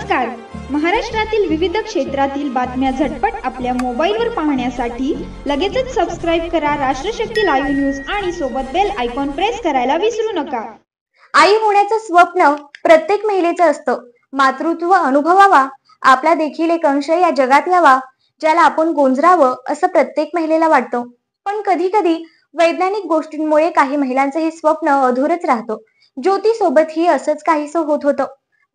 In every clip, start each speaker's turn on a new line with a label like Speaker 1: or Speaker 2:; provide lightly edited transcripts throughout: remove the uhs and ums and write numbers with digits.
Speaker 1: नमस्कार. महाराष्ट्रातील विविध क्षेत्रातील बातम्या झटपट आपल्या मोबाईलवर पाहण्यासाठी लगेचच सबस्क्राइब करा राष्ट्रशक्ती लाईव्ह न्यूज आणि सोबत बेल आयकॉन प्रेस करायला विसरू नका.
Speaker 2: आई होण्याचं स्वप्न प्रत्येक महिलेचं असतं. मातृत्व अनुभवावा, आपला देखील एक अंश या जगात यावा, ज्याला आपण गोंजरावं असं प्रत्येक महिलेला वाटतं. पण कधी कधी वैज्ञानिक गोष्टींमुळे काही महिलांचं हे स्वप्न अधुरच राहतं. ज्योती सोबतही असंच काहीसं होत होतं.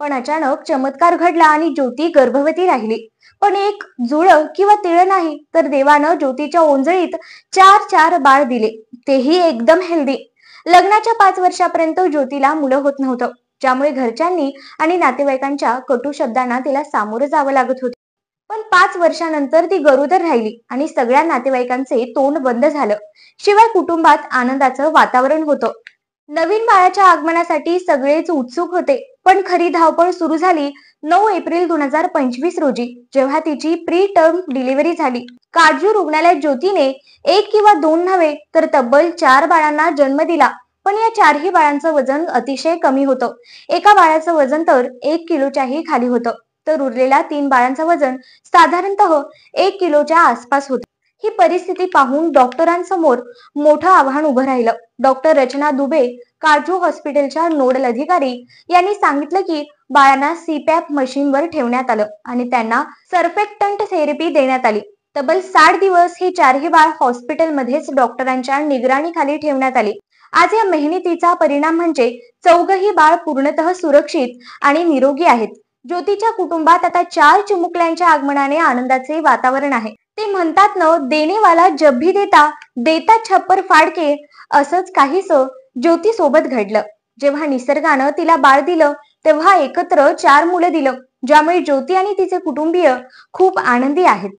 Speaker 2: पण अचानक चमत्कार घडला आणि ज्योती गर्भवती राहिली. पण एक जुळं किंवा तिळ नाही, तर देवानं ज्योतीच्या ओंजळीत 4 बाळ दिले, तेही एकदम हेल्दी. लग्नाच्या 5 वर्षापर्यंत ज्योतीला मुलं होत नव्हतं, ज्यामुळे घरच्यांनी आणि नातेवाईकांच्या कटू शब्दांना तिला सामोरं जावं लागत होतं. पण 5 वर्षानंतर ती गरोदर राहिली आणि सगळ्या नातेवाईकांचे तोंड बंद झालं. शिवाय कुटुंबात आनंदाचं वातावरण होतं. नवीन बाळाच्या आगमनासाठी सगळेच उत्सुक होते. पण खरी धावपळ सुरू झाली 9 एप्रिल 2025 रोजी, जेव्हा तिची प्री टर्म डिलिव्हरी झाली. काळजू रुग्णालयात ज्योतीने 1 किंवा 2 नव्हे, तर तब्बल 4 बाळांना जन्म दिला. पण या 4ही बाळांचं वजन अतिशय कमी होतं. एका बाळाचं वजन तर 1 किलोच्याही खाली होतं, तर उरलेल्या 3 बाळांचं वजन साधारणतः 1 किलोच्या आसपास होतं. ही परिस्थिती पाहून डॉक्टरांसमोर मोठं आव्हान उभं राहिलं. डॉक्टर रचना दुबे, काळजू हॉस्पिटलच्या नोडल अधिकारी, यांनी सांगितलं की बाळांना सीपॅप मशीनवर ठेवण्यात आलं आणि त्यांना सर्फेक्टंट थेरपी देण्यात आली. तब्बल 60 दिवस ही 4ही बाळ हॉस्पिटलमध्येच डॉक्टरांच्या निगराणीखाली ठेवण्यात आली. आज या मेहनतीचा परिणाम म्हणजे 4ही बाळ पूर्णतः सुरक्षित आणि निरोगी आहेत. ज्योतीच्या कुटुंबात आता 4 चिमुकल्यांच्या आगमनाने आनंदाचे वातावरण आहे. ते म्हणतात न, देने वाला जब भी देता, देता छप्पर फाडके. असंच काहीसं ज्योती सोबत घडलं. जेव्हा निसर्गानं तिला बाळ दिलं, तेव्हा एकत्र 4 मुलं दिलं, ज्यामुळे ज्योती आणि तिचे कुटुंबीय खूप आनंदी आहेत.